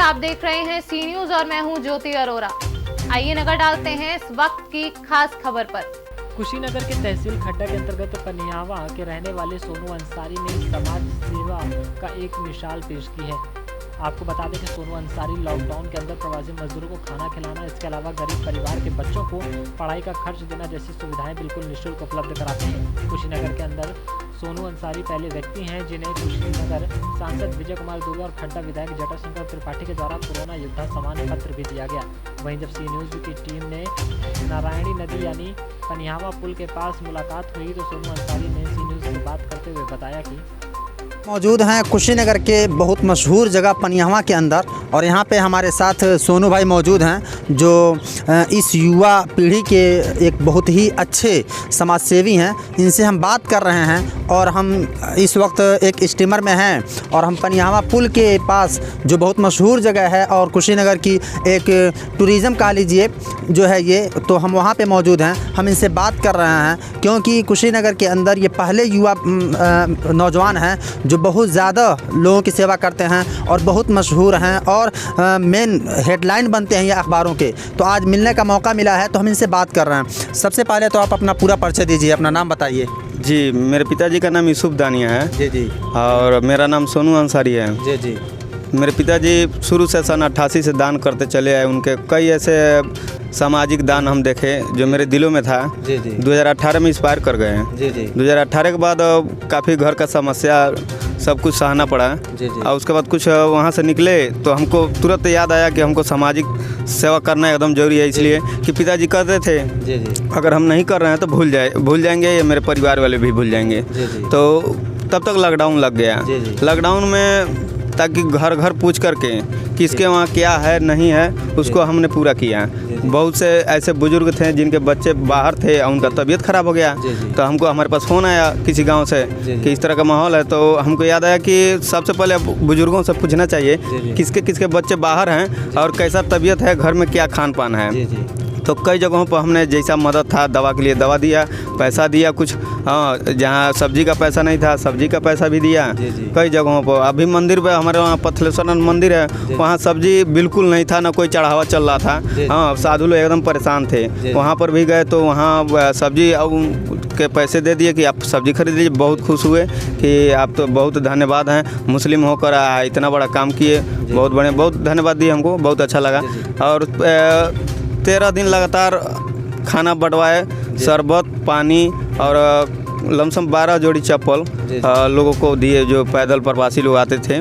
आप देख रहे हैं सी न्यूज और मैं हूं ज्योति अरोरा। आइए नजर डालते हैं इस वक्त की खास खबर पर। कुशीनगर के तहसील खड्डा के अंतर्गत पनियावा के रहने वाले सोनू अंसारी ने समाज सेवा का एक मिसाल पेश की है। आपको बता दें कि सोनू अंसारी लॉकडाउन के अंदर प्रवासी मजदूरों को खाना खिलाना, इसके अलावा गरीब परिवार के बच्चों को पढ़ाई का खर्च देना जैसी सुविधाएं बिल्कुल निःशुल्क उपलब्ध कराते हैं। कुशीनगर के अंदर सोनू अंसारी पहले व्यक्ति हैं जिन्हें कुशीनगर सांसद विजय कुमार दुबे और खड्डा विधायक जटाशंकर त्रिपाठी के द्वारा कोरोना योद्धा सम्मान पत्र भी दिया गया। वहीं जब सी न्यूज की टीम ने नारायणी नदी यानी पनियावा पुल के पास मुलाकात हुई तो सोनू अंसारी ने सी न्यूज से बात करते हुए बताया कि मौजूद हैं कुशीनगर के बहुत मशहूर जगह पनियावा के अंदर, और यहाँ पे हमारे साथ सोनू भाई मौजूद हैं जो इस युवा पीढ़ी के एक बहुत ही अच्छे समाजसेवी हैं। इनसे हम बात कर रहे हैं और हम इस वक्त एक स्टीमर में हैं और हम पनियावा पुल के पास जो बहुत मशहूर जगह है और कुशीनगर की एक टूरिज़म कह लीजिए जो है ये, तो हम वहाँ पे मौजूद हैं। हम इनसे बात कर रहे हैं क्योंकि कुशीनगर के अंदर ये पहले युवा नौजवान हैं जो बहुत ज़्यादा लोगों की सेवा करते हैं और बहुत मशहूर हैं और मेन हेडलाइन बनते हैं ये अखबारों के। तो आज मिलने का मौका मिला है तो हम इनसे बात कर रहे हैं। सबसे पहले तो आप अपना पूरा परिचय दीजिए, अपना नाम बताइए। जी, मेरे पिताजी का नाम यूसुफ दानिया है। जी जी। और मेरा नाम सोनू अंसारी है। जी जी। मेरे पिताजी शुरू से सन 88 से दान करते चले आए। उनके कई ऐसे सामाजिक दान हम देखे जो मेरे दिलों में था। जी जी। 2018 में एक्सपायर कर गए हैं। जी जी। 2018 के बाद काफ़ी घर का समस्या सब कुछ सहना पड़ा। जी जी। और उसके बाद कुछ वहाँ से निकले तो हमको तुरंत याद आया कि हमको सामाजिक सेवा करना एकदम जरूरी है, इसलिए कि पिताजी करते थे। जी जी। अगर हम नहीं कर रहे हैं तो भूल जाएंगे, या मेरे परिवार वाले भी भूल जाएंगे। जी जी। तो तब तक लॉकडाउन लग गया। जी जी। लॉकडाउन में ताकि घर घर पूछ करके किसके वहाँ क्या है नहीं है उसको हमने पूरा किया। बहुत से ऐसे बुजुर्ग थे जिनके बच्चे बाहर थे और उनका तबीयत ख़राब हो गया। तो हमको हमारे पास फ़ोन आया किसी गांव से कि इस तरह का माहौल है। तो हमको याद आया कि सबसे पहले बुजुर्गों से पूछना चाहिए किसके किसके बच्चे बाहर हैं और कैसा तबीयत है, घर में क्या खान पान है। तो कई जगहों पर हमने जैसा मदद था दवा के लिए दवा दिया, पैसा दिया कुछ। हाँ, जहाँ सब्जी का पैसा नहीं था सब्जी का पैसा भी दिया। कई जगहों पर अभी मंदिर पे हमारे वहाँ पथलेश्वर मंदिर है, वहाँ सब्जी बिल्कुल नहीं था, ना कोई चढ़ावा चल रहा था। हाँ, साधु लोग एकदम परेशान थे। वहाँ पर भी गए तो वहाँ सब्जी के पैसे दे दिए कि आप सब्जी खरीद लीजिए। बहुत खुश हुए कि आप तो बहुत धन्यवाद हैं, मुस्लिम होकर इतना बड़ा काम किए, बहुत बड़े, बहुत धन्यवाद दिए हमको, बहुत अच्छा लगा। और 13 दिन लगातार खाना बंटवाए, शरबत, पानी और लमसम 12 जोड़ी चप्पल लोगों को दिए जो पैदल प्रवासी लोग आते थे।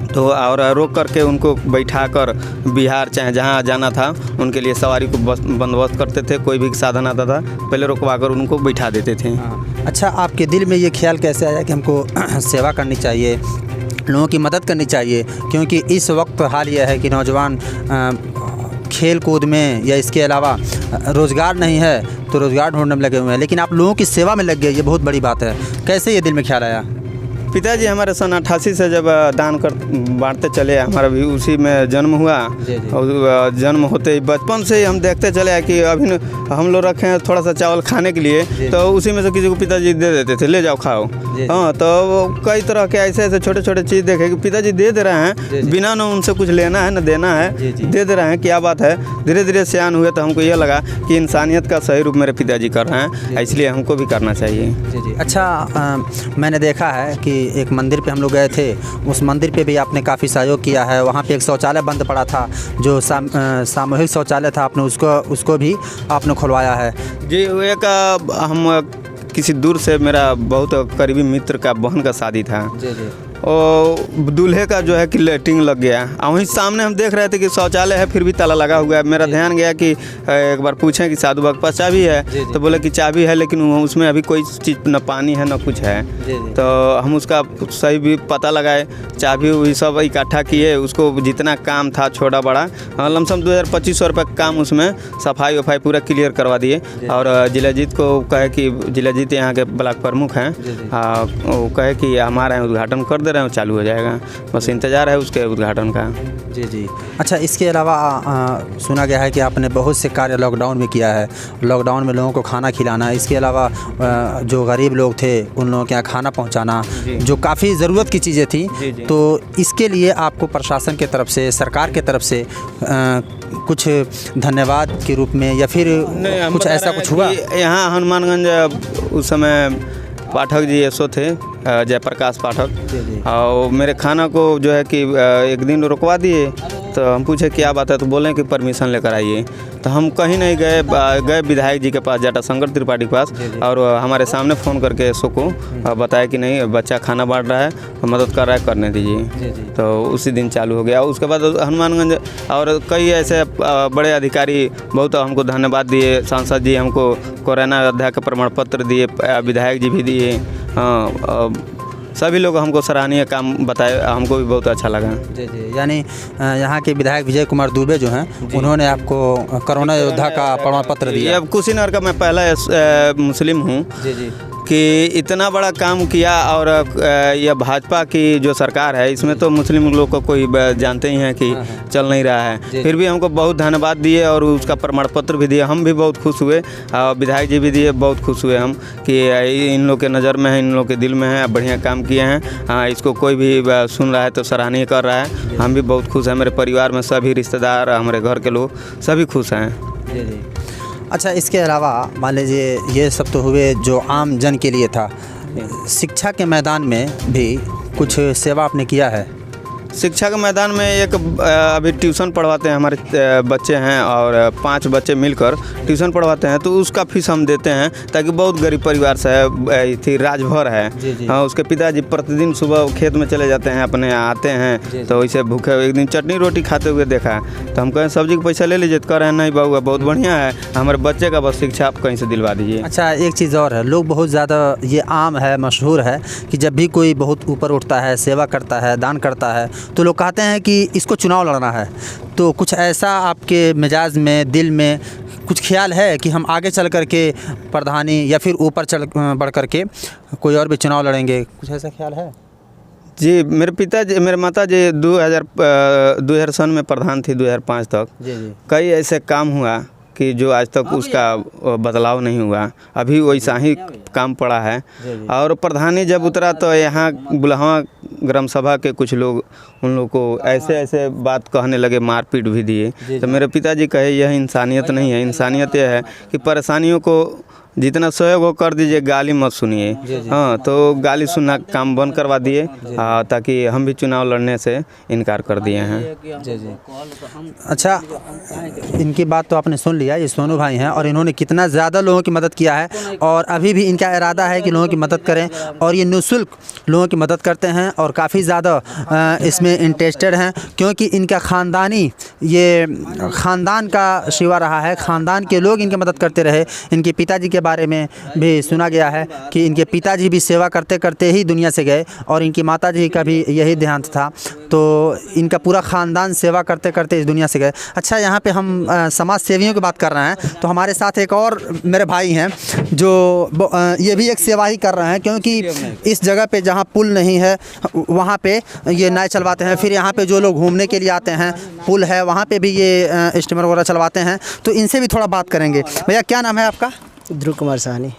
तो और रोक करके उनको बैठा कर बिहार चाहे जहाँ जाना था उनके लिए सवारी को बंदोबस्त करते थे। कोई भी साधन आता था पहले रुकवा कर उनको बैठा देते थे। अच्छा, आपके दिल में ये ख्याल कैसे आया कि हमको सेवा करनी चाहिए, लोगों की मदद करनी चाहिए? क्योंकि इस वक्त हाल यह है कि नौजवान खेल कूद में या इसके अलावा रोज़गार नहीं है तो रोज़गार ढूंढने में लगे हुए हैं, लेकिन आप लोगों की सेवा में लग गए, ये बहुत बड़ी बात है। कैसे ये दिल में ख्याल आया? पिताजी हमारे सन 88 से जब दान कर बांटते चले, हमारा भी उसी में जन्म हुआ। और जन्म होते ही बचपन से ही हम देखते चले आए कि अभी हम लोग रखे हैं थोड़ा सा चावल खाने के लिए, तो उसी में से किसी को पिताजी दे देते थे, ले जाओ खाओ। हाँ, तो कई तरह के ऐसे ऐसे छोटे छोटे चीज़ देखे कि पिताजी दे दे रहे हैं बिना न उनसे कुछ लेना है न देना है, दे दे रहे हैं, क्या बात है। धीरे धीरे सियान हुए तो हमको यह लगा कि इंसानियत का सही रूप मेरे पिताजी कर रहे हैं, इसलिए हमको भी करना चाहिए। अच्छा, मैंने देखा है कि एक मंदिर पे हम लोग गए थे, उस मंदिर पे भी आपने काफ़ी सहयोग किया है। वहाँ पे एक शौचालय बंद पड़ा था जो सामूहिक शौचालय था, आपने उसको भी आपने खुलवाया है। जी, एक हम किसी दूर से मेरा बहुत करीबी मित्र का बहन का शादी था। जी। और दूल्हे का जो है कि लेटरिन लग गया और वहीं सामने हम देख रहे थे कि शौचालय है फिर भी ताला लगा हुआ है। मेरा ध्यान गया कि एक बार पूछें कि साधु बाबा के पास चाबी है, तो बोले कि चाबी है लेकिन उसमें अभी कोई चीज़ न पानी है न कुछ है। तो हम उसका सही भी पता लगाए, चाबी वही सब इकट्ठा किए, उसको जितना काम था छोटा बड़ा लमसम 2500 रुपये का काम उसमें सफाई वफाई पूरा क्लियर करवा दिए। और जिलाजीत को कहे कि जिलाजीत यहाँ के ब्लॉक प्रमुख हैं, वो कहे कि हमारे यहाँ उद्घाटन कर दे रहे हैं, चालू हो जाएगा। बस इंतज़ार है उसके उद्घाटन का। जी जी। अच्छा, इसके अलावा सुना गया है कि आपने बहुत से कार्य लॉकडाउन में किया है। लॉकडाउन में लोगों को खाना खिलाना, इसके अलावा जो गरीब लोग थे उन लोगों के यहाँ खाना पहुँचाना, जो काफ़ी ज़रूरत की चीज़ें थी। तो इसके लिए आपको प्रशासन की तरफ से, सरकार की तरफ से कुछ धन्यवाद के रूप में या फिर कुछ ऐसा कुछ हुआ? यहाँ हनुमानगंज उस समय पाठक जी ऐसो थे, जयप्रकाश पाठक, और मेरे खाना को जो है कि एक दिन रुकवा दिए। तो हम पूछे क्या बात है, तो बोले कि परमिशन लेकर आइए। तो हम कहीं नहीं गए विधायक जी के पास, जटाशंकर त्रिपाठी के पास, और हमारे सामने फ़ोन करके ऐसो को बताया कि नहीं, बच्चा खाना बांट रहा है, मदद कर रहा है, करने दीजिए। तो उसी दिन चालू हो गया। उसके बाद हनुमानगंज और कई ऐसे बड़े अधिकारी बहुत हमको धन्यवाद दिए। सांसद जी हमको कोरोना योद्धा का प्रमाण पत्र दिए, विधायक जी भी दिए। सभी लोग हमको सराहनीय काम बताए, हमको भी बहुत अच्छा लगा। जी जी। यानी यहाँ के विधायक विजय कुमार दुबे जो हैं, उन्होंने आपको कोरोना योद्धा का प्रमाण पत्र दिया। अब कुशीनगर का मैं पहला मुस्लिम हूँ जी जी, कि इतना बड़ा काम किया। और यह भाजपा की जो सरकार है, इसमें तो मुस्लिम लोग को कोई जानते ही हैं कि चल नहीं रहा है। फिर भी हमको बहुत धन्यवाद दिए और उसका प्रमाण पत्र भी दिए। हम भी बहुत खुश हुए, विधायक जी भी दिए, बहुत खुश हुए हम कि इन लोग के नज़र में है, इन लोग के दिल में है, बढ़िया काम किए हैं। हाँ, इसको कोई भी सुन रहा है तो सराहनीय कर रहा है। हम भी बहुत खुश हैं, मेरे परिवार में सभी रिश्तेदार, हमारे घर के लोग सभी खुश हैं। जी जी। अच्छा, इसके अलावा मान लीजिए ये सब तो हुए जो आम जन के लिए था, शिक्षा के मैदान में भी कुछ सेवा आपने किया है? शिक्षा के मैदान में एक अभी ट्यूशन पढ़वाते हैं, हमारे बच्चे हैं और 5 बच्चे मिलकर ट्यूशन पढ़वाते हैं। तो उसका फीस हम देते हैं, ताकि बहुत गरीब परिवार से थी, राजभर है। हाँ, उसके पिताजी प्रतिदिन सुबह खेत में चले जाते हैं, अपने आते हैं, तो वैसे भूखे एक दिन चटनी रोटी खाते हुए देखा है। तो हम कहें सब्जी का पैसा ले लीजिए, तो कह रहे हैं नहीं बाबू, बहुत बढ़िया है, हमारे बच्चे का बस शिक्षा आप कहीं से दिलवा दीजिए। अच्छा, एक चीज़ और है, लोग बहुत ज़्यादा ये आम है, मशहूर है कि जब भी कोई बहुत ऊपर उठता है, सेवा करता है, दान करता है, तो लोग कहते हैं कि इसको चुनाव लड़ना है। तो कुछ ऐसा आपके मिजाज में, दिल में कुछ ख्याल है कि हम आगे चल कर के प्रधानी या फिर ऊपर चल बढ़ कर के कोई और भी चुनाव लड़ेंगे, कुछ ऐसा ख्याल है? जी, मेरे माता जी 2000 सन में प्रधान थी, 2005 तक। जी जी। कई ऐसे काम हुआ कि जो आज तक उसका बदलाव नहीं हुआ, अभी वैसा ही काम पड़ा है। और प्रधानी जब उतरा तो यहाँ बुल्हावा ग्राम सभा के कुछ लोग उन लोग को ऐसे बात कहने लगे, मारपीट भी दिए। तो मेरे पिताजी कहे यह इंसानियत नहीं है। इंसानियत यह है कि परेशानियों को जितना सहयोग हो कर दीजिए, गाली मत सुनिए। हाँ, तो गाली सुनना काम बंद करवा दिए, ताकि हम भी चुनाव लड़ने से इनकार कर दिए हैं। जी जी। अच्छा, इनकी बात तो आपने सुन लिया, ये सोनू भाई हैं और इन्होंने कितना ज़्यादा लोगों की मदद किया है और अभी भी इनका इरादा है कि लोगों की मदद करें, और ये निःशुल्क लोगों की मदद करते हैं और काफ़ी ज़्यादा इसमें इंटरेस्टेड हैं, क्योंकि इनका ख़ानदान का शिवा रहा है, ख़ानदान के लोग इनकी मदद करते रहे। इनके पिताजी के बारे में भी सुना गया है कि इनके पिताजी भी सेवा करते करते ही दुनिया से गए और इनकी माताजी का भी यही देहांत था। तो इनका पूरा ख़ानदान सेवा करते करते इस दुनिया से गए। अच्छा, यहाँ पे हम समाज सेवियों की बात कर रहे हैं, तो हमारे साथ एक और मेरे भाई हैं जो ये भी एक सेवा ही कर रहे हैं, क्योंकि इस जगह पे जहाँ पुल नहीं है वहाँ पे ये नाव चलवाते हैं। फिर यहाँ पे जो लोग घूमने के लिए आते हैं, पुल है वहाँ पे भी ये स्टीमर वगैरह चलवाते हैं। तो इनसे भी थोड़ा बात करेंगे। भैया, क्या नाम है आपका? ध्रुव कुमार साहनी।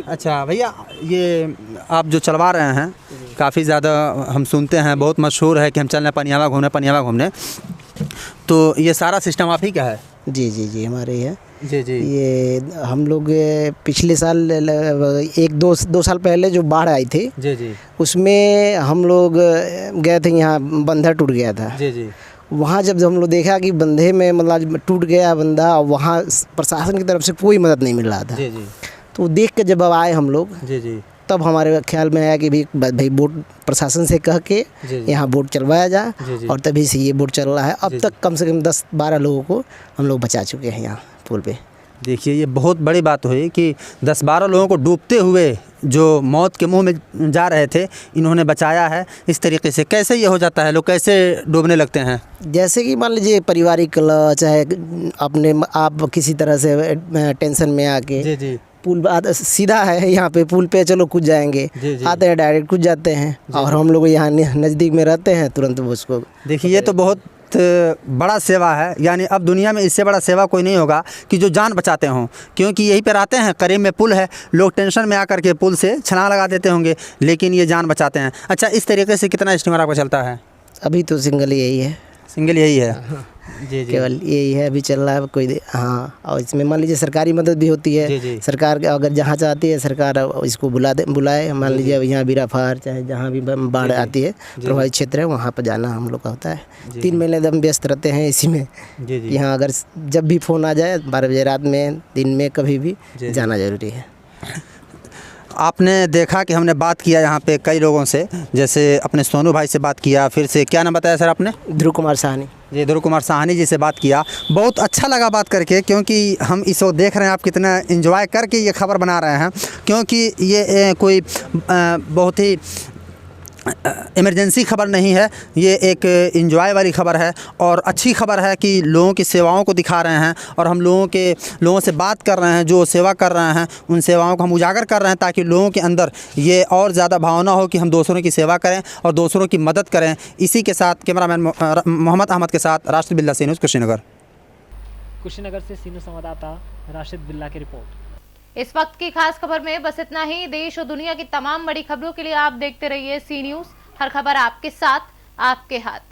अच्छा भैया, ये आप जो चलवा रहे हैं काफ़ी ज़्यादा हम सुनते हैं, बहुत मशहूर है कि हम चल रहे हैं पनियावा घूमने, तो ये सारा सिस्टम आप ही का है? जी जी जी, हमारे ही है। जी जी। ये हम लोग पिछले साल 1-2 साल पहले जो बाढ़ आई थी, जी जी, उसमें हम लोग गए थे, यहाँ बंधा टूट गया था। जी जी। वहाँ जब हम लोग देखा कि बंधे में मतलब टूट गया बंधा, और वहाँ प्रशासन की तरफ से कोई मदद नहीं मिल रहा था। जी जी। तो देख के जब अब आए हम लोग, जी जी, तब हमारे ख्याल में आया कि भाई बोट प्रशासन से कह के यहाँ बोट चलवाया जाए, और तभी से ये बोट चल रहा है। अब तक कम से कम 10-12 लोगों को हम लोग बचा चुके हैं यहाँ पुल पे। देखिए, ये बहुत बड़ी बात हुई कि 10-12 लोगों को डूबते हुए जो मौत के मुंह में जा रहे थे, इन्होंने बचाया है। इस तरीके से कैसे ये हो जाता है, लोग कैसे डूबने लगते हैं? जैसे कि मान लीजिए पारिवारिक कलह, चाहे अपने आप किसी तरह से टेंशन में आके जी जी, पुल सीधा है, यहाँ पे पुल पे चलो कूद जाएंगे, आते हैं डायरेक्ट कूद जाते हैं। और हम लोग यहाँ नज़दीक में रहते हैं, तुरंत वो उसको देखिए ये तो बहुत बड़ा सेवा है, यानी अब दुनिया में इससे बड़ा सेवा कोई नहीं होगा कि जो जान बचाते हों, क्योंकि यहीं पर आते हैं, करीब में पुल है, लोग टेंशन में आकर के पुल से छलांग लगा देते होंगे, लेकिन ये जान बचाते हैं। अच्छा, इस तरीके से कितना स्टीमर आपका चलता है? अभी तो सिंगल यही है, सिंगल यही है? जी जी, केवल यही है अभी चल रहा है कोई। हाँ, और इसमें मान लीजिए सरकारी मदद भी होती है। जी जी। सरकार अगर जहाँ चाहती है सरकार इसको बुलाए, मान लीजिए अब यहाँ बीराफार चाहे जहाँ भी बाढ़ आती है प्रभावित क्षेत्र है, वहाँ पर जाना हम लोग का होता है। 3 महीने एकदम व्यस्त रहते हैं इसी में। जी जी। यहाँ अगर जब भी फ़ोन आ जाए 12 बजे रात में, दिन में, कभी भी जाना ज़रूरी है। आपने देखा कि हमने बात किया यहाँ पे कई लोगों से, जैसे अपने सोनू भाई से बात किया, फिर से क्या नाम बताया सर आपने? ध्रुव कुमार साहनी। जी, ध्रुव कुमार साहनी जी से बात किया। बहुत अच्छा लगा बात करके, क्योंकि हम इस वक्त देख रहे हैं आप कितना एंजॉय करके ये खबर बना रहे हैं, क्योंकि ये कोई बहुत ही इमरजेंसी खबर नहीं है, ये एक एंजॉय वाली खबर है और अच्छी खबर है कि लोगों की सेवाओं को दिखा रहे हैं और हम लोगों से बात कर रहे हैं, जो सेवा कर रहे हैं उन सेवाओं को हम उजागर कर रहे हैं, ताकि लोगों के अंदर ये और ज़्यादा भावना हो कि हम दूसरों की सेवा करें और दूसरों की मदद करें। इसी के साथ कैमरामैन मोहम्मद अहमद के साथ राशिद बिल्ला, सी न्यूज़, कुशीनगर। कुशीनगर से सी न्यूज़ संवाददाता राशिद बिल्ला की रिपोर्ट। इस वक्त की खास खबर में बस इतना ही। देश और दुनिया की तमाम बड़ी खबरों के लिए आप देखते रहिए सी न्यूज़। हर खबर आपके साथ, आपके हाथ।